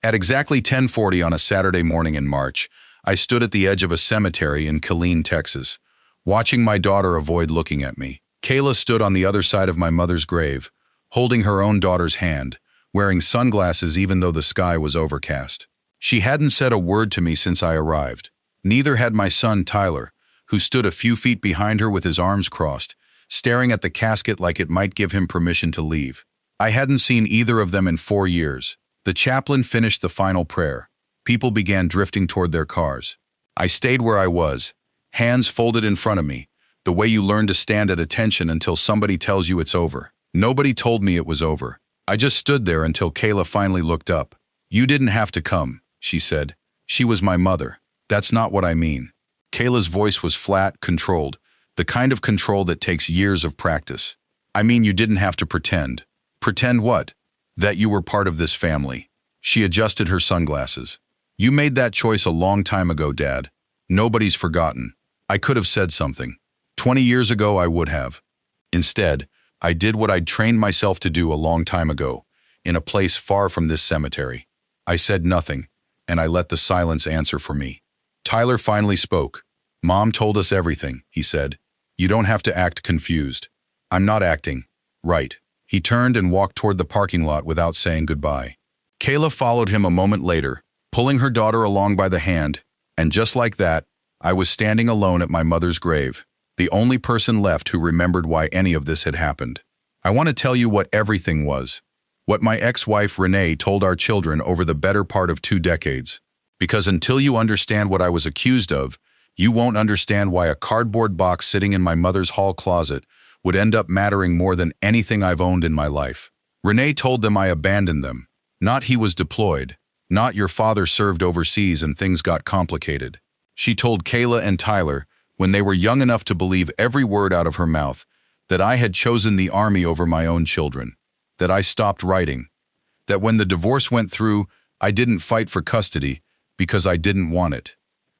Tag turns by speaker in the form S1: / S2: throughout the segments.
S1: At exactly 10:40 on a Saturday morning in March, I stood at the edge of a cemetery in Killeen, Texas, watching my daughter avoid looking at me. Kayla stood on the other side of my mother's grave, holding her own daughter's hand, wearing sunglasses even though the sky was overcast. She hadn't said a word to me since I arrived. Neither had my son Tyler, who stood a few feet behind her with his arms crossed, staring at the casket like it might give him permission to leave. I hadn't seen either of them in 4 years. The chaplain finished the final prayer. People began drifting toward their cars. I stayed where I was, hands folded in front of me, the way you learn to stand at attention until somebody tells you it's over. Nobody told me it was over. I just stood there until Kayla finally looked up. "You didn't have to come," she said. "She was my mother." "That's not what I mean." Kayla's voice was flat, controlled, the kind of control that takes years of practice. "I mean, you didn't have to pretend." "Pretend what?" "That you were part of this family." She adjusted her sunglasses. "You made that choice a long time ago, Dad. Nobody's forgotten." I could have said something. 20 years ago I would have. Instead, I did what I'd trained myself to do a long time ago, in a place far from this cemetery. I said nothing, and I let the silence answer for me. Tyler finally spoke. "Mom told us everything," he said. "You don't have to act confused." "I'm not acting." "Right." He turned and walked toward the parking lot without saying goodbye. Kayla followed him a moment later, pulling her daughter along by the hand, and just like that, I was standing alone at my mother's grave, the only person left who remembered why any of this had happened. I want to tell you what everything was. What my ex-wife Renee told our children over the better part of 2 decades. Because until you understand what I was accused of, you won't understand why a cardboard box sitting in my mother's hall closet would end up mattering more than anything I've owned in my life. Renee told them I abandoned them. Not he was deployed. Not your father served overseas and things got complicated. She told Kayla and Tyler, when they were young enough to believe every word out of her mouth, that I had chosen the army over my own children, that I stopped writing, that when the divorce went through, I didn't fight for custody because I didn't want it,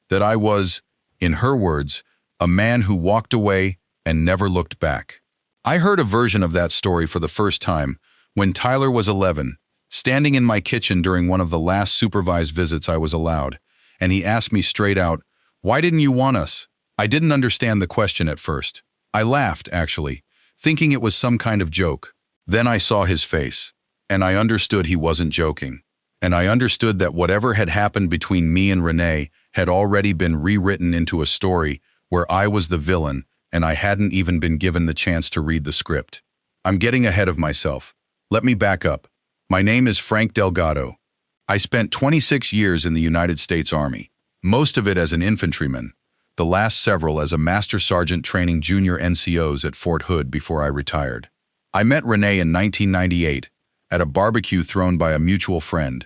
S1: that I was, in her words, a man who walked away and never looked back. I heard a version of that story for the first time when Tyler was 11, standing in my kitchen during one of the last supervised visits I was allowed, and he asked me straight out, "Why didn't you want us?" I didn't understand the question at first. I laughed, actually, thinking it was some kind of joke. Then I saw his face, and I understood he wasn't joking. And I understood that whatever had happened between me and Renee had already been rewritten into a story where I was the villain and I hadn't even been given the chance to read the script. I'm getting ahead of myself. Let me back up. My name is Frank Delgado. I spent 26 years in the United States Army, most of it as an infantryman, the last several as a master sergeant training junior NCOs at Fort Hood before I retired. I met Renee in 1998 at a barbecue thrown by a mutual friend,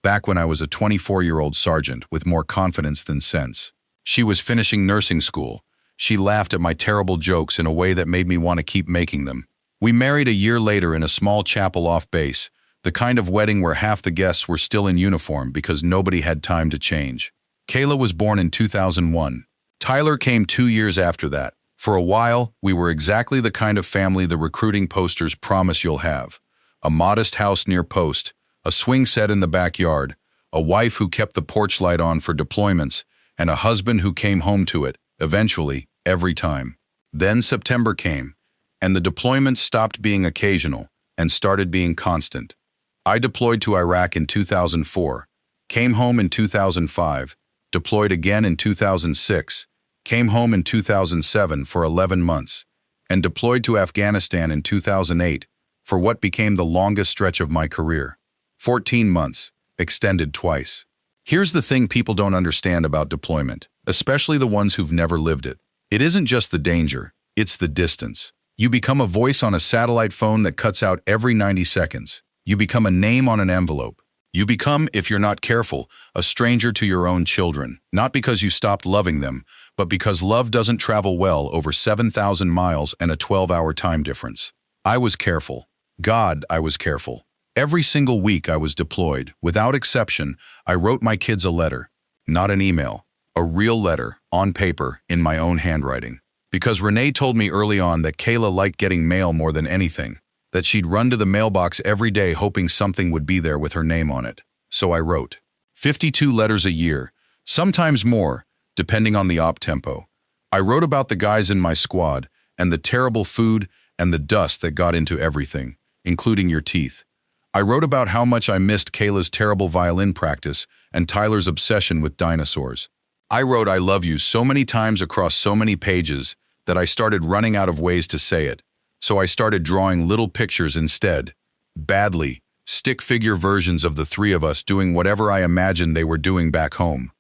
S1: back when I was a 24-year-old sergeant with more confidence than sense. She was finishing nursing school. She laughed at my terrible jokes in a way that made me want to keep making them. We married a year later in a small chapel off base, the kind of wedding where half the guests were still in uniform because nobody had time to change. Kayla was born in 2001. Tyler came 2 years after that. For a while, we were exactly the kind of family the recruiting posters promise you'll have. A modest house near post, a swing set in the backyard, a wife who kept the porch light on for deployments, and a husband who came home to it, eventually, every time. Then September came, and the deployments stopped being occasional and started being constant. I deployed to Iraq in 2004, came home in 2005, deployed again in 2006, came home in 2007 for 11 months, and deployed to Afghanistan in 2008 for what became the longest stretch of my career. 14 months, extended twice. Here's the thing people don't understand about deployment, especially the ones who've never lived it. It isn't just the danger, it's the distance. You become a voice on a satellite phone that cuts out every 90 seconds. You become a name on an envelope. You become, if you're not careful, a stranger to your own children, not because you stopped loving them, but because love doesn't travel well over 7,000 miles and a 12-hour time difference. I was careful. God, I was careful. Every single week I was deployed, without exception, I wrote my kids a letter, not an email, a real letter, on paper, in my own handwriting. Because Renee told me early on that Kayla liked getting mail more than anything, that she'd run to the mailbox every day hoping something would be there with her name on it. So I wrote. 52 letters a year, sometimes more, depending on the op tempo. I wrote about the guys in my squad, and the terrible food and the dust that got into everything, including your teeth. I wrote about how much I missed Kayla's terrible violin practice and Tyler's obsession with dinosaurs. I wrote I love you so many times across so many pages that I started running out of ways to say it, so I started drawing little pictures instead. Badly, stick figure versions of the three of us doing whatever I imagined they were doing back home.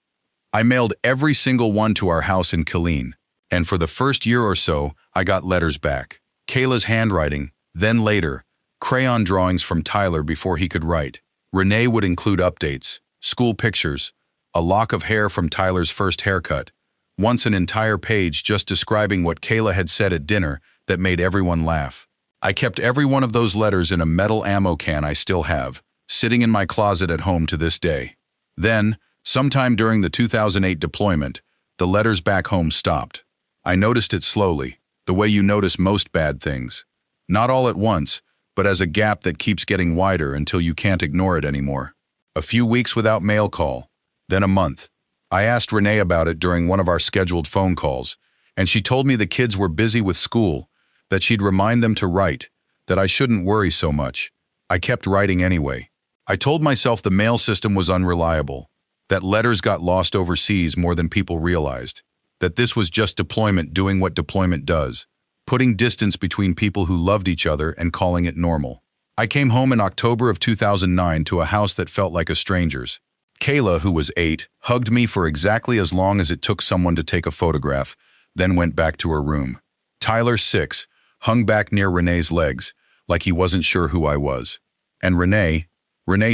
S1: I mailed every single one to our house in Killeen, and for the first year or so, I got letters back. Kayla's handwriting, then later, crayon drawings from Tyler before he could write. Renee would include updates, school pictures, a lock of hair from Tyler's first haircut, once an entire page just describing what Kayla had said at dinner that made everyone laugh. I kept every one of those letters in a metal ammo can I still have, sitting in my closet at home to this day. Then, sometime during the 2008 deployment, the letters back home stopped. I noticed it slowly, the way you notice most bad things. Not all at once, but as a gap that keeps getting wider until you can't ignore it anymore. A few weeks without mail call, then a month. I asked Renee about it during one of our scheduled phone calls, and she told me the kids were busy with school, that she'd remind them to write, that I shouldn't worry so much. I kept writing anyway. I told myself the mail system was unreliable, that letters got lost overseas more than people realized, that this was just deployment doing what deployment does, putting distance between people who loved each other and calling it normal. I came home in October of 2009 to a house that felt like a stranger's. Kayla, who was 8, hugged me for exactly as long as it took someone to take a photograph, then went back to her room. Tyler, 6, hung back near Renee's legs, like he wasn't sure who I was. And Renee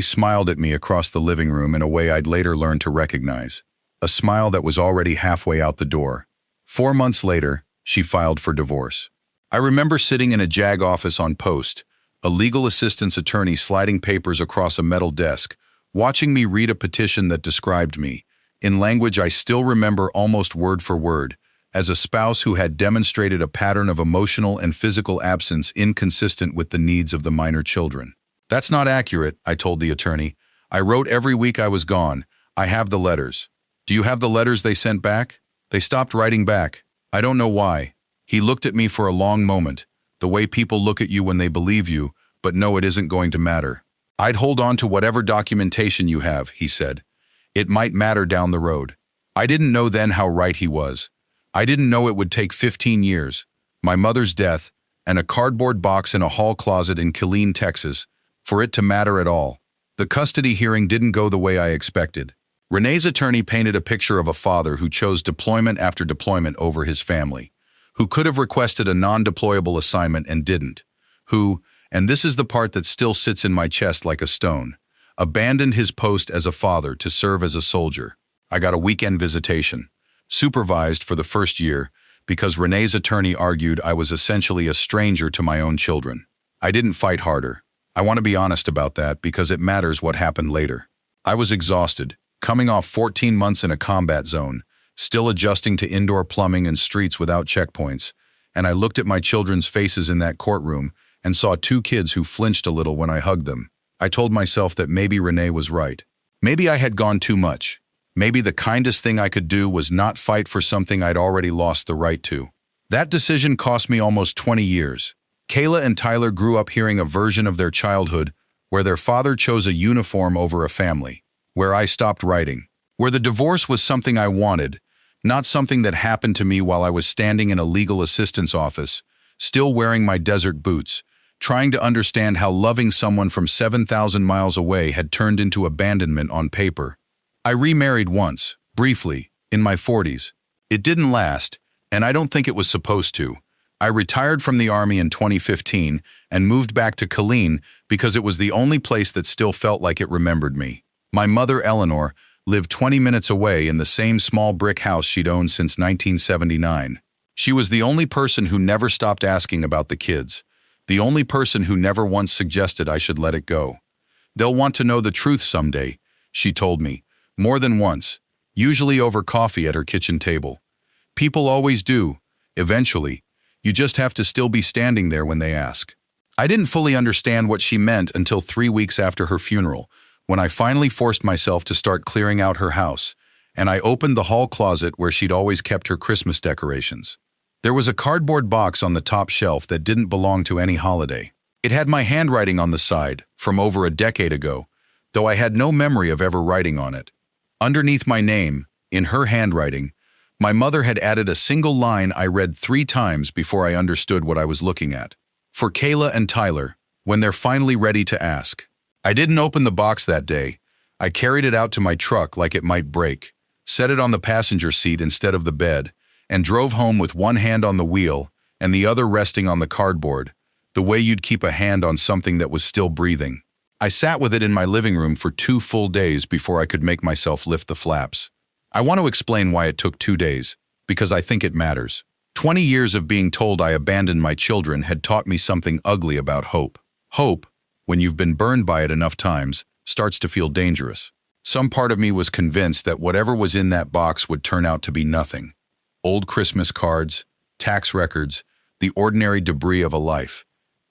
S1: smiled at me across the living room in a way I'd later learned to recognize. A smile that was already halfway out the door. 4 months later, she filed for divorce. I remember sitting in a JAG office on post, a legal assistance attorney sliding papers across a metal desk, watching me read a petition that described me, in language I still remember almost word for word, as a spouse who had demonstrated a pattern of emotional and physical absence inconsistent with the needs of the minor children. That's not accurate, I told the attorney. I wrote every week I was gone. I have the letters. Do you have the letters they sent back? They stopped writing back. I don't know why. He looked at me for a long moment, the way people look at you when they believe you, but know it isn't going to matter. I'd hold on to whatever documentation you have, he said. It might matter down the road. I didn't know then how right he was. I didn't know it would take 15 years, my mother's death, and a cardboard box in a hall closet in Killeen, Texas, for it to matter at all. The custody hearing didn't go the way I expected. Renee's attorney painted a picture of a father who chose deployment after deployment over his family, who could have requested a non-deployable assignment and didn't, who, and this is the part that still sits in my chest like a stone, abandoned his post as a father to serve as a soldier. I got a weekend visitation, supervised for the first year, because Renee's attorney argued I was essentially a stranger to my own children. I didn't fight harder. I want to be honest about that because it matters what happened later. I was exhausted, coming off 14 months in a combat zone, still adjusting to indoor plumbing and streets without checkpoints, and I looked at my children's faces in that courtroom and saw 2 kids who flinched a little when I hugged them. I told myself that maybe Renee was right. Maybe I had gone too much. Maybe the kindest thing I could do was not fight for something I'd already lost the right to. That decision cost me almost 20 years. Kayla and Tyler grew up hearing a version of their childhood where their father chose a uniform over a family, where I stopped writing, where the divorce was something I wanted, not something that happened to me while I was standing in a legal assistance office, still wearing my desert boots, trying to understand how loving someone from 7,000 miles away had turned into abandonment on paper. I remarried once, briefly, in my 40s. It didn't last, and I don't think it was supposed to. I retired from the Army in 2015 and moved back to Killeen because it was the only place that still felt like it remembered me. My mother, Eleanor, lived 20 minutes away in the same small brick house she'd owned since 1979. She was the only person who never stopped asking about the kids, the only person who never once suggested I should let it go. They'll want to know the truth someday, she told me, more than once, usually over coffee at her kitchen table. People always do, eventually. You just have to still be standing there when they ask. I didn't fully understand what she meant until 3 weeks after her funeral, when I finally forced myself to start clearing out her house, and I opened the hall closet where she'd always kept her Christmas decorations. There was a cardboard box on the top shelf that didn't belong to any holiday. It had my handwriting on the side, from over a decade ago, though I had no memory of ever writing on it. Underneath my name, in her handwriting, my mother had added a single line I read 3 times before I understood what I was looking at. For Kayla and Tyler, when they're finally ready to ask. I didn't open the box that day. I carried it out to my truck like it might break, set it on the passenger seat instead of the bed, and drove home with one hand on the wheel and the other resting on the cardboard, the way you'd keep a hand on something that was still breathing. I sat with it in my living room for 2 full days before I could make myself lift the flaps. I want to explain why it took 2 days, because I think it matters. 20 years of being told I abandoned my children had taught me something ugly about hope. Hope, when you've been burned by it enough times, starts to feel dangerous. Some part of me was convinced that whatever was in that box would turn out to be nothing. Old Christmas cards, tax records, the ordinary debris of a life.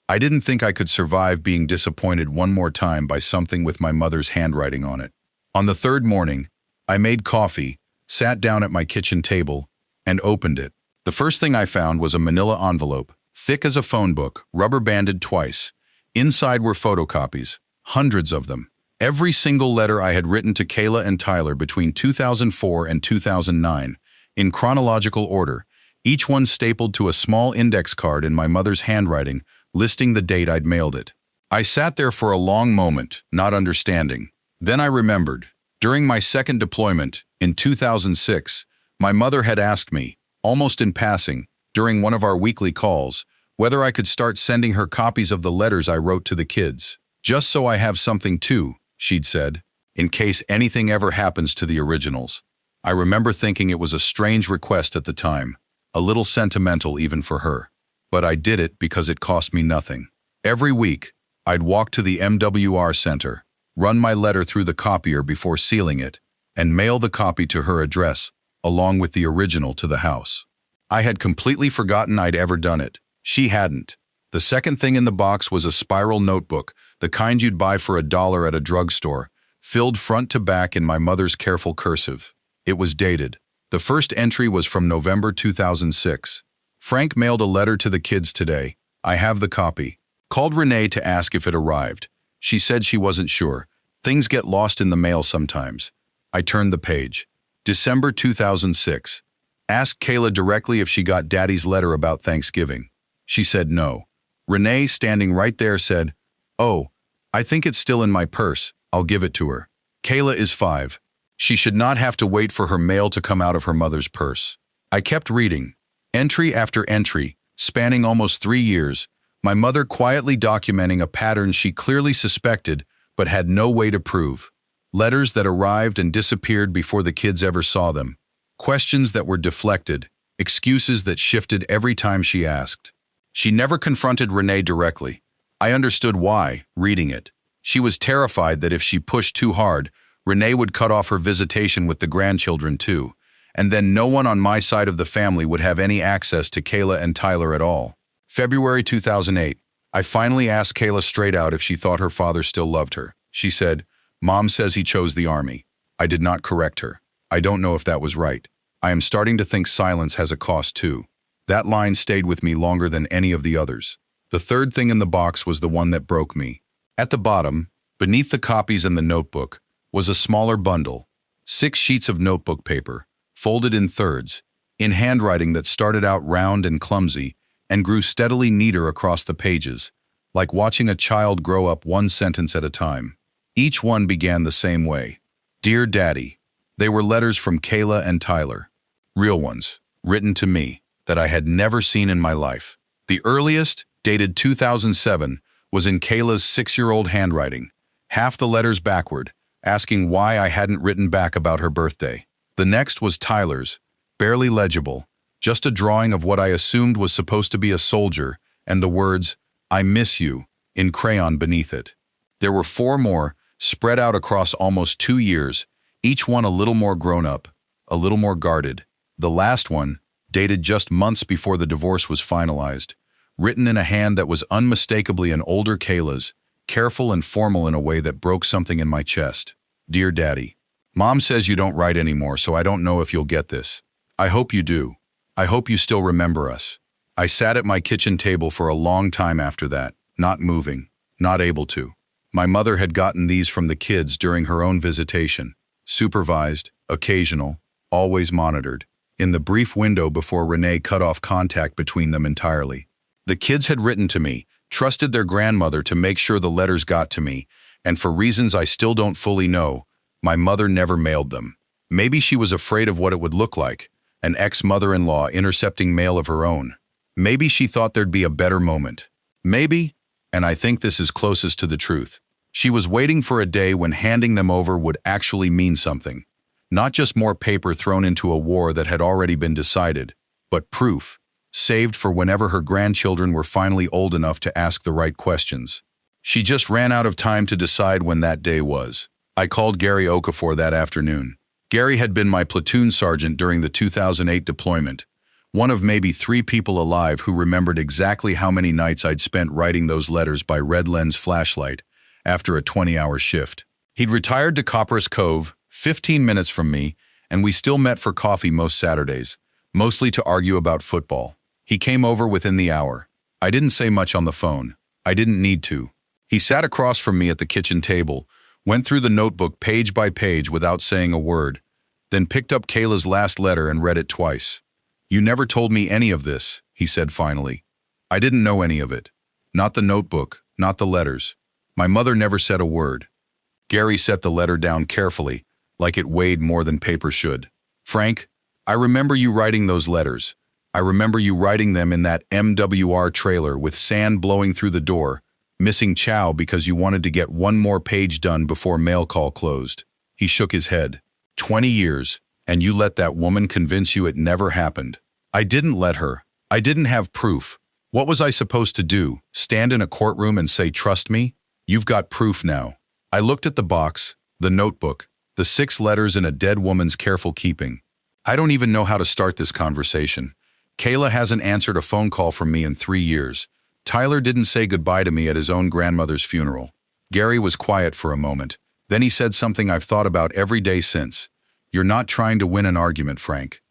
S1: I didn't think I could survive being disappointed one more time by something with my mother's handwriting on it. On the 3rd morning, I made coffee, sat down at my kitchen table, and opened it. The first thing I found was a manila envelope, thick as a phone book, rubber-banded twice. Inside were photocopies, hundreds of them. Every single letter I had written to Kayla and Tyler between 2004 and 2009, in chronological order, each one stapled to a small index card in my mother's handwriting, listing the date I'd mailed it. I sat there for a long moment, not understanding. Then I remembered. During my second deployment, in 2006, my mother had asked me, almost in passing, during one of our weekly calls, whether I could start sending her copies of the letters I wrote to the kids. Just so I have something too, she'd said, in case anything ever happens to the originals. I remember thinking it was a strange request at the time, a little sentimental even for her. But I did it because it cost me nothing. Every week, I'd walk to the MWR Center, run my letter through the copier before sealing it, and mail the copy to her address, along with the original to the house. I had completely forgotten I'd ever done it. She hadn't. The second thing in the box was a spiral notebook, the kind you'd buy for $1 at a drugstore, filled front to back in my mother's careful cursive. It was dated. The first entry was from November 2006. Frank mailed a letter to the kids today. I have the copy. Called Renee to ask if it arrived. She said she wasn't sure. Things get lost in the mail sometimes. I turned the page. December 2006. Asked Kayla directly if she got Daddy's letter about Thanksgiving. She said no. Renee, standing right there, said, "Oh, I think it's still in my purse. I'll give it to her." Kayla is 5. She should not have to wait for her mail to come out of her mother's purse. I kept reading. Entry after entry, spanning almost 3 years, my mother quietly documenting a pattern she clearly suspected but had no way to prove. Letters that arrived and disappeared before the kids ever saw them. Questions that were deflected, excuses that shifted every time she asked. She never confronted Renee directly. I understood why, reading it. She was terrified that if she pushed too hard, Renee would cut off her visitation with the grandchildren too, and then no one on my side of the family would have any access to Kayla and Tyler at all. February 2008. I finally asked Kayla straight out if she thought her father still loved her. She said, "Mom says he chose the army." I did not correct her. I don't know if that was right. I am starting to think silence has a cost too. That line stayed with me longer than any of the others. The third thing in the box was the one that broke me. At the bottom, beneath the copies and the notebook, was a smaller bundle, 6 sheets of notebook paper, folded in thirds, in handwriting that started out round and clumsy and grew steadily neater across the pages, like watching a child grow up one sentence at a time. Each one began the same way. Dear Daddy. They were letters from Kayla and Tyler. Real ones, written to me, that I had never seen in my life. The earliest, dated 2007, was in Kayla's 6-year-old handwriting, half the letters backward, asking why I hadn't written back about her birthday. The next was Tyler's, barely legible, just a drawing of what I assumed was supposed to be a soldier, and the words, "I miss you," in crayon beneath it. There were 4 more, spread out across almost 2 years, each one a little more grown up, a little more guarded. The last one, dated just months before the divorce was finalized, written in a hand that was unmistakably an older Kayla's, careful and formal in a way that broke something in my chest. Dear Daddy, Mom says you don't write anymore, so I don't know if you'll get this. I hope you do. I hope you still remember us. I sat at my kitchen table for a long time after that, not moving, not able to. My mother had gotten these from the kids during her own visitation. Supervised, occasional, always monitored. In the brief window before Renee cut off contact between them entirely. The kids had written to me, trusted their grandmother to make sure the letters got to me, and for reasons I still don't fully know, my mother never mailed them. Maybe she was afraid of what it would look like, an ex-mother-in-law intercepting mail of her own. Maybe she thought there'd be a better moment. Maybe, and I think this is closest to the truth, she was waiting for a day when handing them over would actually mean something. Not just more paper thrown into a war that had already been decided, but proof, saved for whenever her grandchildren were finally old enough to ask the right questions. She just ran out of time to decide when that day was. I called Gary Okafor that afternoon. Gary had been my platoon sergeant during the 2008 deployment, one of maybe 3 people alive who remembered exactly how many nights I'd spent writing those letters by red lens flashlight after a 20-hour shift. He'd retired to Copperas Cove, 15 minutes from me, and we still met for coffee most Saturdays, mostly to argue about football. He came over within the hour. I didn't say much on the phone. I didn't need to. He sat across from me at the kitchen table, went through the notebook page by page without saying a word, then picked up Kayla's last letter and read it twice. You never told me any of this, he said finally. I didn't know any of it. Not the notebook, not the letters. My mother never said a word. Gary set the letter down carefully, like it weighed more than paper should. Frank, I remember you writing those letters. I remember you writing them in that MWR trailer with sand blowing through the door, missing chow because you wanted to get one more page done before mail call closed. He shook his head. 20 years, and you let that woman convince you it never happened. I didn't let her. I didn't have proof. What was I supposed to do? Stand in a courtroom and say, trust me? You've got proof now. I looked at the box, the notebook, the 6 letters in a dead woman's careful keeping. I don't even know how to start this conversation. Kayla hasn't answered a phone call from me in 3 years. Tyler didn't say goodbye to me at his own grandmother's funeral. Gary was quiet for a moment. Then he said something I've thought about every day since. You're not trying to win an argument, Frank.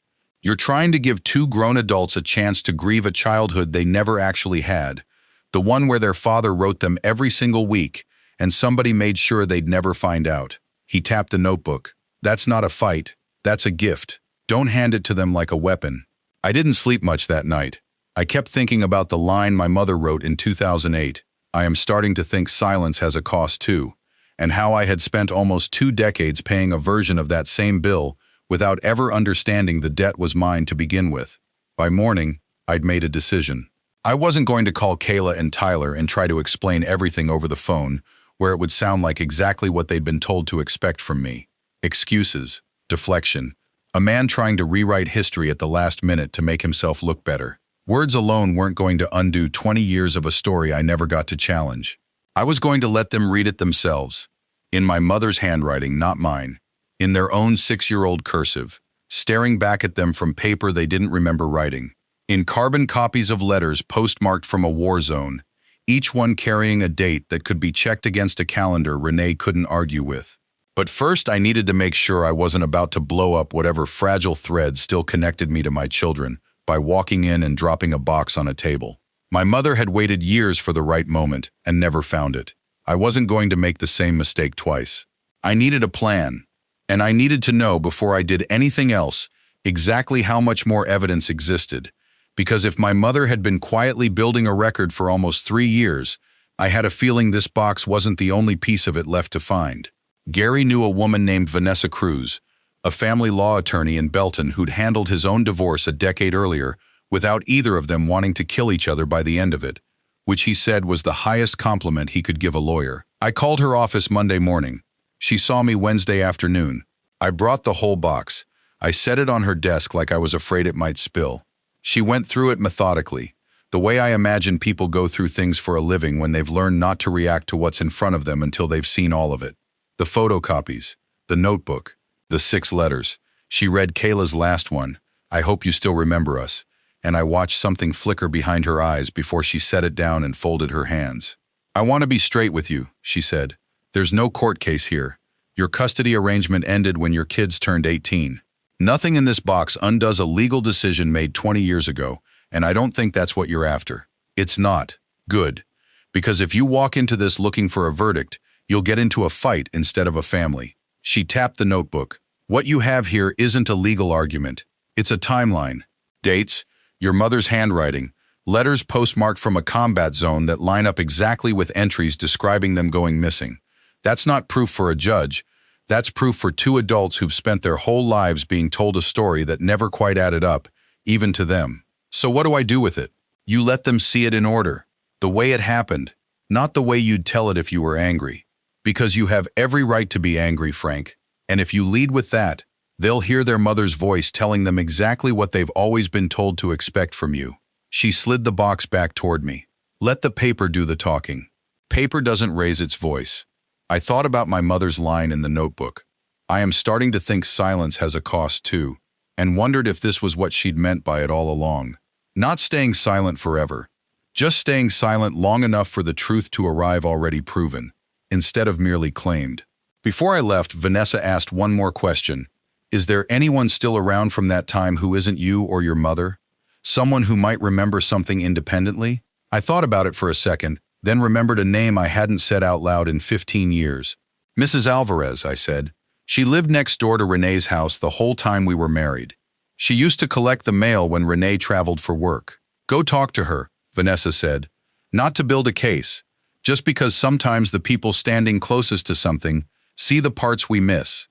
S1: You're trying to give 2 grown adults a chance to grieve a childhood they never actually had. The one where their father wrote them every single week, and somebody made sure they'd never find out. He tapped the notebook. That's not a fight. That's a gift. Don't hand it to them like a weapon. I didn't sleep much that night. I kept thinking about the line my mother wrote in 2008. I am starting to think silence has a cost too, and how I had spent almost 2 decades paying a version of that same bill without ever understanding the debt was mine to begin with. By morning, I'd made a decision. I wasn't going to call Kayla and Tyler and try to explain everything over the phone, where it would sound like exactly what they'd been told to expect from me. Excuses, deflection, a man trying to rewrite history at the last minute to make himself look better. Words alone weren't going to undo 20 years of a story I never got to challenge. I was going to let them read it themselves, in my mother's handwriting, not mine, in their own 6-year-old cursive, staring back at them from paper they didn't remember writing, in carbon copies of letters postmarked from a war zone, each one carrying a date that could be checked against a calendar Renee couldn't argue with. But first I needed to make sure I wasn't about to blow up whatever fragile thread still connected me to my children by walking in and dropping a box on a table. My mother had waited years for the right moment and never found it. I wasn't going to make the same mistake twice. I needed a plan, and I needed to know before I did anything else exactly how much more evidence existed, because if my mother had been quietly building a record for almost 3 years, I had a feeling this box wasn't the only piece of it left to find. Gary knew a woman named Vanessa Cruz, a family law attorney in Belton who'd handled his own divorce a decade earlier without either of them wanting to kill each other by the end of it, which he said was the highest compliment he could give a lawyer. I called her office Monday morning. She saw me Wednesday afternoon. I brought the whole box. I set it on her desk like I was afraid it might spill. She went through it methodically, the way I imagine people go through things for a living when they've learned not to react to what's in front of them until they've seen all of it. The photocopies, the notebook, the 6 letters. She read Kayla's last one, I hope you still remember us, and I watched something flicker behind her eyes before she set it down and folded her hands. "I want to be straight with you," she said. "There's no court case here. Your custody arrangement ended when your kids turned 18. Nothing in this box undoes a legal decision made 20 years ago, and I don't think that's what you're after. It's not. Good. Because if you walk into this looking for a verdict, you'll get into a fight instead of a family." She tapped the notebook. "What you have here isn't a legal argument. It's a timeline. Dates, your mother's handwriting, letters postmarked from a combat zone that line up exactly with entries describing them going missing. That's not proof for a judge. That's proof for two adults who've spent their whole lives being told a story that never quite added up, even to them. So what do I do with it? You let them see it in order, the way it happened, not the way you'd tell it if you were angry. Because you have every right to be angry, Frank. And if you lead with that, they'll hear their mother's voice telling them exactly what they've always been told to expect from you." She slid the box back toward me. "Let the paper do the talking. Paper doesn't raise its voice." I thought about my mother's line in the notebook. I am starting to think silence has a cost too, and wondered if this was what she'd meant by it all along. Not staying silent forever, just staying silent long enough for the truth to arrive already proven, instead of merely claimed. Before I left, Vanessa asked one more question. "Is there anyone still around from that time who isn't you or your mother? Someone who might remember something independently?" I thought about it for a second, then remembered a name I hadn't said out loud in 15 years. "Mrs. Alvarez," I said. "She lived next door to Renee's house the whole time we were married. She used to collect the mail when Renee traveled for work." "Go talk to her," Vanessa said. "Not to build a case, just because sometimes the people standing closest to something see the parts we miss."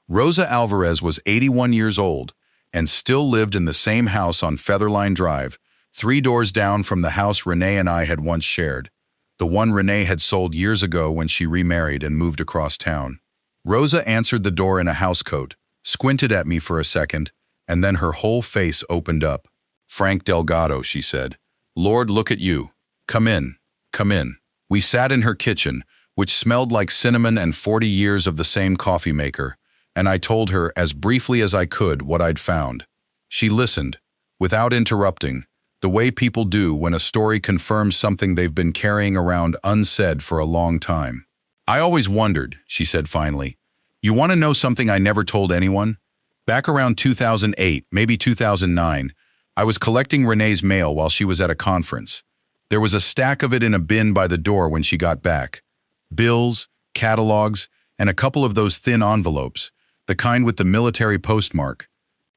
S1: Rosa Alvarez was 81 years old and still lived in the same house on Featherline Drive, 3 doors down from the house Renee and I had once shared, the one Renee had sold years ago when she remarried and moved across town. Rosa answered the door in a housecoat, squinted at me for a second, and then her whole face opened up. "Frank Delgado," she said. "Lord, look at you. Come in, come in." We sat in her kitchen, which smelled like cinnamon and 40 years of the same coffee maker, and I told her, as briefly as I could, what I'd found. She listened, without interrupting, the way people do when a story confirms something they've been carrying around unsaid for a long time. "I always wondered," she said finally. "You want to know something I never told anyone? Back around 2008, maybe 2009, I was collecting Renee's mail while she was at a conference. There was a stack of it in a bin by the door when she got back. Bills, catalogs, and a couple of those thin envelopes, the kind with the military postmark.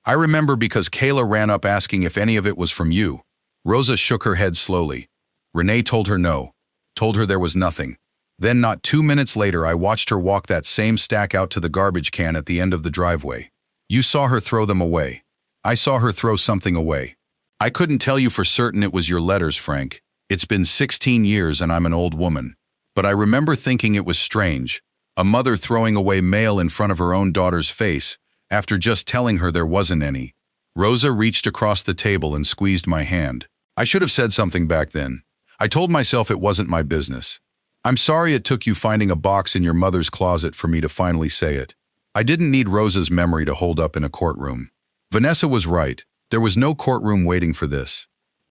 S1: I remember because Kayla ran up asking if any of it was from you." Rosa shook her head slowly. "Renee told her no, told her there was nothing. Then not 2 minutes later I watched her walk that same stack out to the garbage can at the end of the driveway. You saw her throw them away. I saw her throw something away. I couldn't tell you for certain it was your letters, Frank. It's been 16 years and I'm an old woman. But I remember thinking it was strange, a mother throwing away mail in front of her own daughter's face, after just telling her there wasn't any." Rosa reached across the table and squeezed my hand. "I should have said something back then. I told myself it wasn't my business. I'm sorry it took you finding a box in your mother's closet for me to finally say it. I didn't need Rosa's memory to hold up in a courtroom." Vanessa was right. There was no courtroom waiting for this.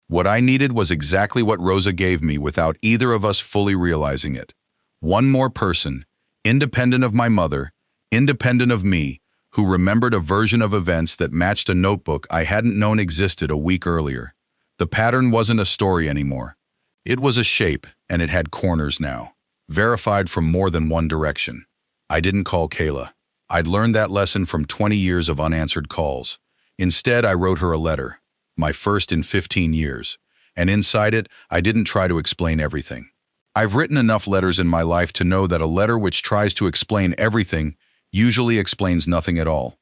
S1: What I needed was exactly what Rosa gave me without either of us fully realizing it. One more person, independent of my mother, independent of me, who remembered a version of events that matched a notebook I hadn't known existed a week earlier. The pattern wasn't a story anymore. It was a shape, and it had corners now, verified from more than one direction. I didn't call Kayla. I'd learned that lesson from 20 years of unanswered calls. Instead, I wrote her a letter, my first in 15 years, and inside it, I didn't try to explain everything. I've written enough letters in my life to know that a letter which tries to explain everything usually explains nothing at all.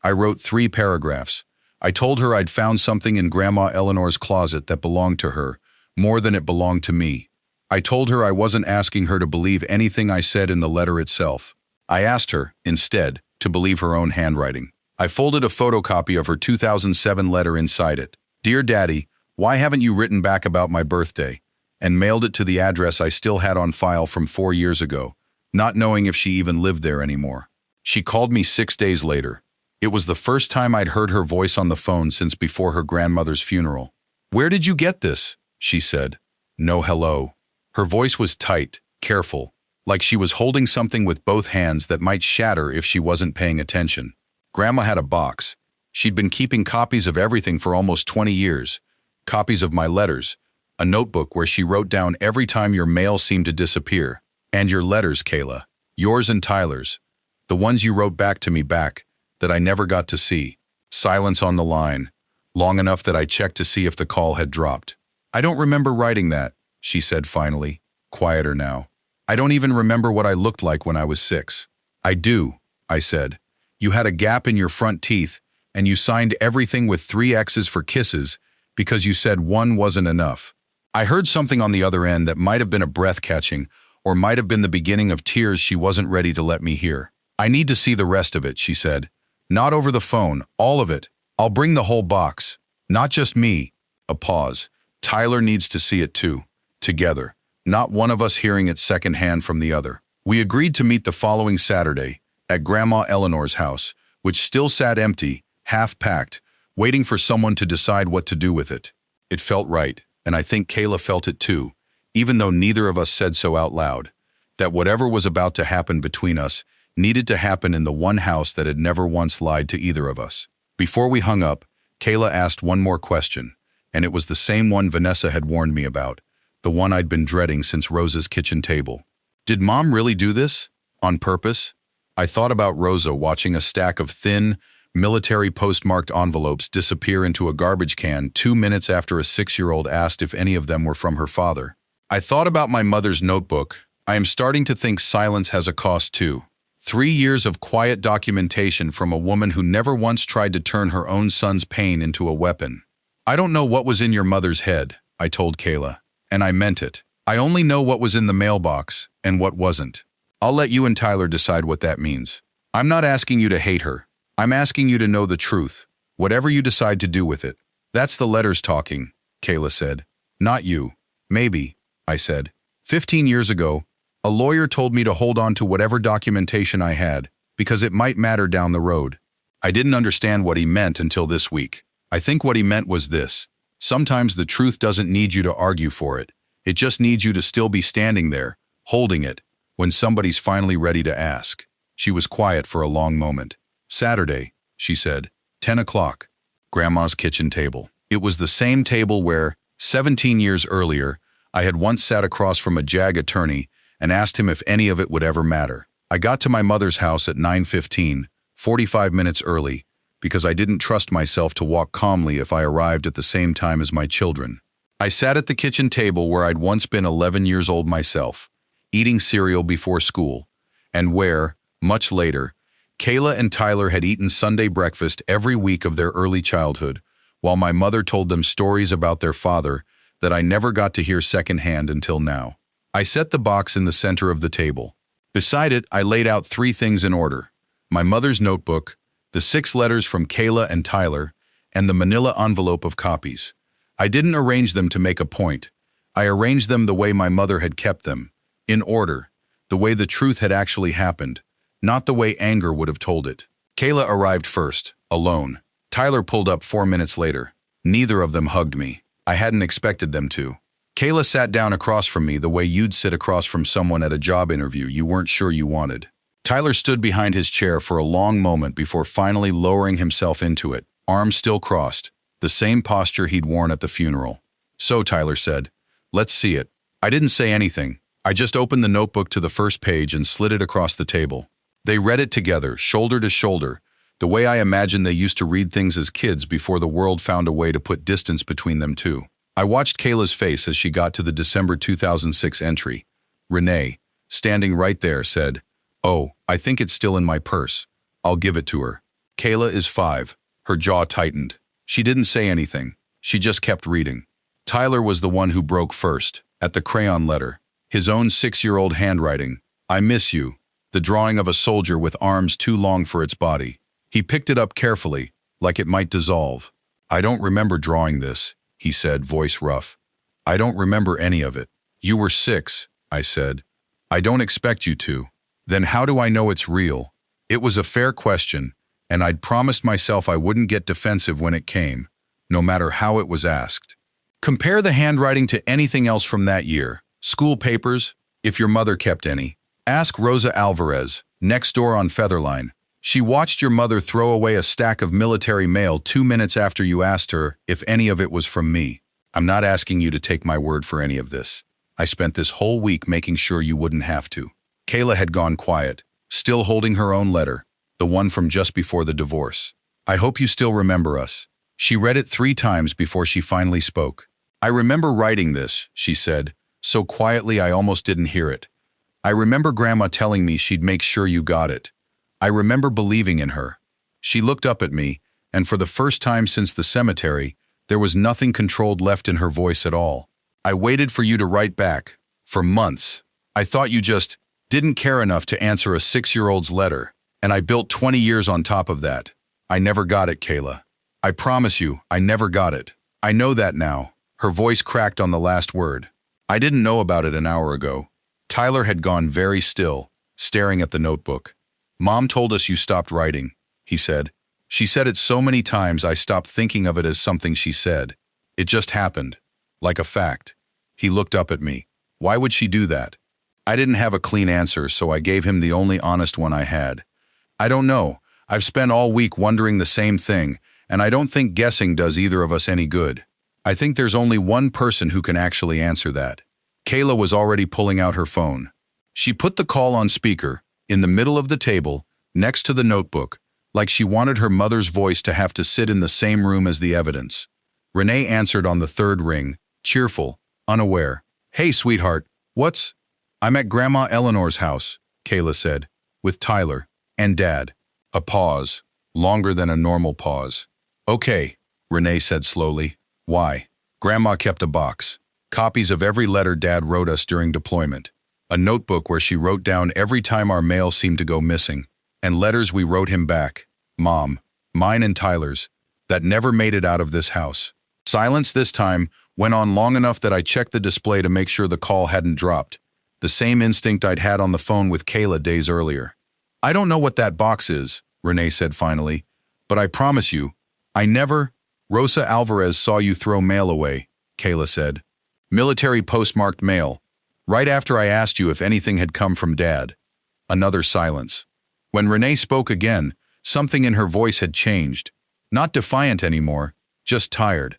S1: I wrote 3 paragraphs. I told her I'd found something in Grandma Eleanor's closet that belonged to her, more than it belonged to me. I told her I wasn't asking her to believe anything I said in the letter itself. I asked her, instead, to believe her own handwriting. I folded a photocopy of her 2007 letter inside it. "Dear Daddy, why haven't you written back about my birthday?" and mailed it to the address I still had on file from 4 years ago, not knowing if she even lived there anymore. She called me 6 days later. It was the first time I'd heard her voice on the phone since before her grandmother's funeral. "Where did you get this?" she said. No hello. Her voice was tight, careful, like she was holding something with both hands that might shatter if she wasn't paying attention. Grandma had a box. She'd been keeping copies of everything for almost 20 years. Copies of my letters, a notebook where she wrote down every time your mail seemed to disappear. And your letters, Kayla. Yours and Tyler's. The ones you wrote back to me that I never got to see. Silence on the line, long enough that I checked to see if the call had dropped. I don't remember writing that, she said finally, quieter now. I don't even remember what I looked like when I was 6. I do, I said. You had a gap in your front teeth, and you signed everything with 3 X's for kisses because you said 1 wasn't enough. I heard something on the other end that might have been a breath catching or might have been the beginning of tears she wasn't ready to let me hear. I need to see the rest of it, she said. Not over the phone, all of it. I'll bring the whole box. Not just me. A pause. Tyler needs to see it too. Together. Not one of us hearing it secondhand from the other. We agreed to meet the following Saturday at Grandma Eleanor's house, which still sat empty, half-packed, waiting for someone to decide what to do with it. It felt right, and I think Kayla felt it too, even though neither of us said so out loud, that whatever was about to happen between us needed to happen in the one house that had never once lied to either of us. Before we hung up, Kayla asked one more question, and it was the same one Vanessa had warned me about, the one I'd been dreading since Rosa's kitchen table. Did Mom really do this? On purpose? I thought about Rosa watching a stack of thin, military postmarked envelopes disappear into a garbage can 2 minutes after a 6-year-old asked if any of them were from her father. I thought about my mother's notebook. I am starting to think silence has a cost too. 3 years of quiet documentation from a woman who never once tried to turn her own son's pain into a weapon. I don't know what was in your mother's head, I told Kayla, and I meant it. I only know what was in the mailbox and what wasn't. I'll let you and Tyler decide what that means. I'm not asking you to hate her. I'm asking you to know the truth, whatever you decide to do with it. That's the letters talking, Kayla said. Not you. Maybe, I said. 15 years ago, a lawyer told me to hold on to whatever documentation I had, because it might matter down the road. I didn't understand what he meant until this week. I think what he meant was this. Sometimes the truth doesn't need you to argue for it. It just needs you to still be standing there, holding it, when somebody's finally ready to ask. She was quiet for a long moment. Saturday, she said, 10 o'clock. Grandma's kitchen table. It was the same table where, 17 years earlier, I had once sat across from a JAG attorney and asked him if any of it would ever matter. I got to my mother's house at 9:15, 45 minutes early, because I didn't trust myself to walk calmly if I arrived at the same time as my children. I sat at the kitchen table where I'd once been 11 years old myself, eating cereal before school, and where, much later, Kayla and Tyler had eaten Sunday breakfast every week of their early childhood, while my mother told them stories about their father that I never got to hear secondhand until now. I set the box in the center of the table. Beside it, I laid out 3 things in order: my mother's notebook, the 6 letters from Kayla and Tyler, and the manila envelope of copies. I didn't arrange them to make a point. I arranged them the way my mother had kept them, in order, the way the truth had actually happened, not the way anger would have told it. Kayla arrived first, alone. Tyler pulled up 4 minutes later. Neither of them hugged me. I hadn't expected them to. Kayla sat down across from me the way you'd sit across from someone at a job interview you weren't sure you wanted. Tyler stood behind his chair for a long moment before finally lowering himself into it, arms still crossed, the same posture he'd worn at the funeral. So, Tyler said, "Let's see it." I didn't say anything. I just opened the notebook to the first page and slid it across the table. They read it together, shoulder to shoulder, the way I imagined they used to read things as kids before the world found a way to put distance between them two. I watched Kayla's face as she got to the December 2006 entry. Renee, standing right there, said, "Oh, I think it's still in my purse. I'll give it to her." Kayla is 5. Her jaw tightened. She didn't say anything. She just kept reading. Tyler was the one who broke first, at the crayon letter. His own 6-year-old handwriting. "I miss you." The drawing of a soldier with arms too long for its body. He picked it up carefully, like it might dissolve. "I don't remember drawing this," he said, voice rough. "I don't remember any of it." "You were 6, I said. "I don't expect you to." "Then how do I know it's real?" It was a fair question, and I'd promised myself I wouldn't get defensive when it came, no matter how it was asked. Compare the handwriting to anything else from that year. School papers, if your mother kept any. Ask Rosa Alvarez, next door on Featherline. She watched your mother throw away a stack of military mail 2 minutes after you asked her if any of it was from me. I'm not asking you to take my word for any of this. I spent this whole week making sure you wouldn't have to. Kayla had gone quiet, still holding her own letter, the one from just before the divorce. I hope you still remember us. She read it 3 times before she finally spoke. I remember writing this, she said, so quietly I almost didn't hear it. I remember Grandma telling me she'd make sure you got it. I remember believing in her. She looked up at me, and for the first time since the cemetery, there was nothing controlled left in her voice at all. I waited for you to write back, for months. I thought you just didn't care enough to answer a 6-year-old's letter, and I built 20 years on top of that. I never got it, Kayla. I promise you, I never got it. I know that now. Her voice cracked on the last word. I didn't know about it an hour ago. Tyler had gone very still, staring at the notebook. Mom told us you stopped writing, he said. She said it so many times I stopped thinking of it as something she said. It just happened. Like a fact. He looked up at me. Why would she do that? I didn't have a clean answer, so I gave him the only honest one I had. I don't know. I've spent all week wondering the same thing, and I don't think guessing does either of us any good. I think there's only one person who can actually answer that. Kayla was already pulling out her phone. She put the call on speaker, in the middle of the table, next to the notebook, like she wanted her mother's voice to have to sit in the same room as the evidence. Renee answered on the 3rd ring, cheerful, unaware. Hey, sweetheart, what's? I'm at Grandma Eleanor's house, Kayla said, with Tyler and Dad. A pause, longer than a normal pause. Okay, Renee said slowly. Why? Grandma kept a box. Copies of every letter Dad wrote us during deployment. A notebook where she wrote down every time our mail seemed to go missing, and letters we wrote him back, Mom, mine and Tyler's, that never made it out of this house. Silence this time went on long enough that I checked the display to make sure the call hadn't dropped, the same instinct I'd had on the phone with Kayla days earlier. I don't know what that box is, Renee said finally, but I promise you, I never. Rosa Alvarez saw you throw mail away, Kayla said. Military postmarked mail. Right after I asked you if anything had come from Dad. Another silence. When Renee spoke again, something in her voice had changed. Not defiant anymore, just tired.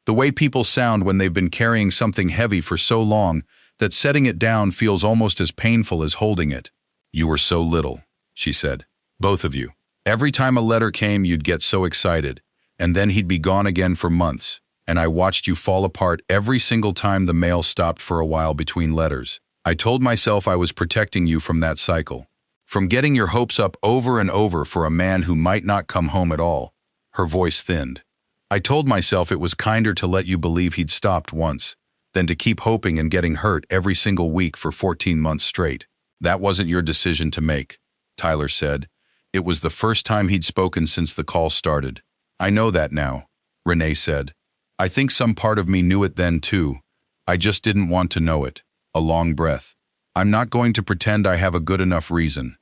S1: The way people sound when they've been carrying something heavy for so long that setting it down feels almost as painful as holding it. You were so little, she said. Both of you. Every time a letter came, you'd get so excited, and then he'd be gone again for months. And I watched you fall apart every single time the mail stopped for a while between letters. I told myself I was protecting you from that cycle, from getting your hopes up over and over for a man who might not come home at all. Her voice thinned. I told myself it was kinder to let you believe he'd stopped once, than to keep hoping and getting hurt every single week for 14 months straight. That wasn't your decision to make, Tyler said. It was the first time he'd spoken since the call started. I know that now, Renee said. I think some part of me knew it then too. I just didn't want to know it. A long breath. I'm not going to pretend I have a good enough reason.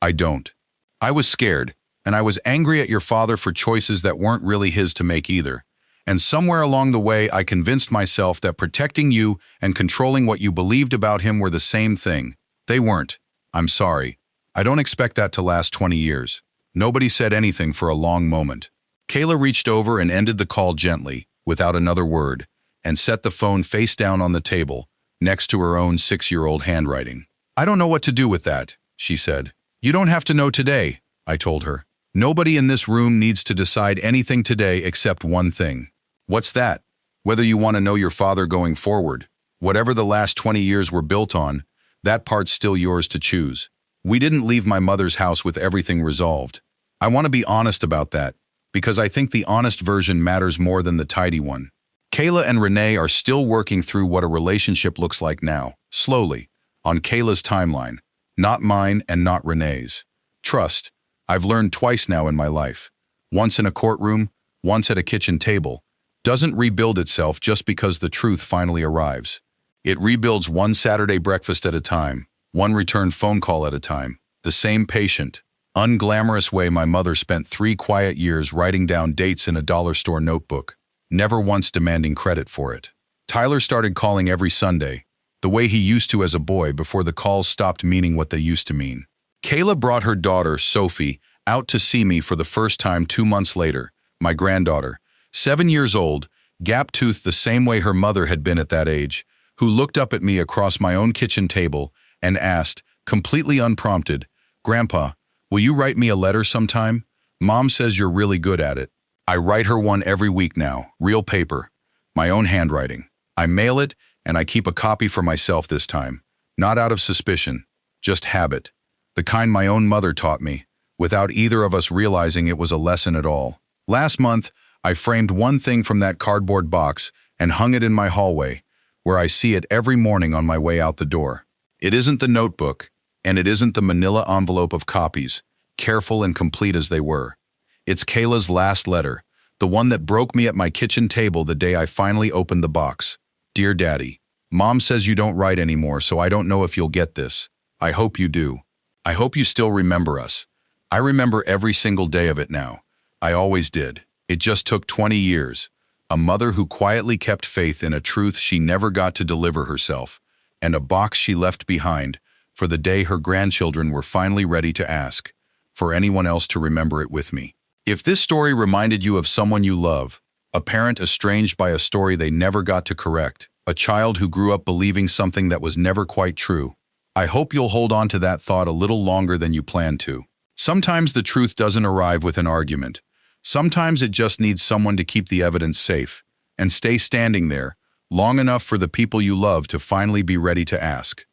S1: I don't. I was scared, and I was angry at your father for choices that weren't really his to make either. And somewhere along the way, I convinced myself that protecting you and controlling what you believed about him were the same thing. They weren't. I'm sorry. I don't expect that to last 20 years. Nobody said anything for a long moment. Kayla reached over and ended the call gently, without another word, and set the phone face down on the table, next to her own 6-year-old handwriting. I don't know what to do with that, she said. You don't have to know today, I told her. Nobody in this room needs to decide anything today except one thing. What's that? Whether you want to know your father going forward. Whatever the last 20 years were built on, that part's still yours to choose. We didn't leave my mother's house with everything resolved. I want to be honest about that, because I think the honest version matters more than the tidy one. Kayla and Renee are still working through what a relationship looks like now, slowly, on Kayla's timeline, not mine and not Renee's. Trust, I've learned twice now in my life. Once in a courtroom, once at a kitchen table, doesn't rebuild itself just because the truth finally arrives. It rebuilds one Saturday breakfast at a time, one returned phone call at a time, the same patient, unglamorous way my mother spent 3 quiet years writing down dates in a dollar store notebook, never once demanding credit for it. Tyler started calling every Sunday, the way he used to as a boy before the calls stopped meaning what they used to mean. Kayla brought her daughter, Sophie, out to see me for the first time 2 months later, my granddaughter, 7 years old, gap-toothed the same way her mother had been at that age, who looked up at me across my own kitchen table and asked, completely unprompted, "Grandpa, will you write me a letter sometime? Mom says you're really good at it." I write her one every week now, real paper, my own handwriting. I mail it, and I keep a copy for myself this time, not out of suspicion, just habit, the kind my own mother taught me, without either of us realizing it was a lesson at all. Last month, I framed one thing from that cardboard box and hung it in my hallway, where I see it every morning on my way out the door. It isn't the notebook, and it isn't the manila envelope of copies, careful and complete as they were. It's Kayla's last letter, the one that broke me at my kitchen table the day I finally opened the box. "Dear Daddy, Mom says you don't write anymore, so I don't know if you'll get this. I hope you do. I hope you still remember us. I remember every single day of it now. I always did. It just took 20 years. A mother who quietly kept faith in a truth she never got to deliver herself, and a box she left behind for the day her grandchildren were finally ready to ask, for anyone else to remember it with me." If this story reminded you of someone you love, a parent estranged by a story they never got to correct, a child who grew up believing something that was never quite true, I hope you'll hold on to that thought a little longer than you planned to. Sometimes the truth doesn't arrive with an argument. Sometimes it just needs someone to keep the evidence safe and stay standing there long enough for the people you love to finally be ready to ask.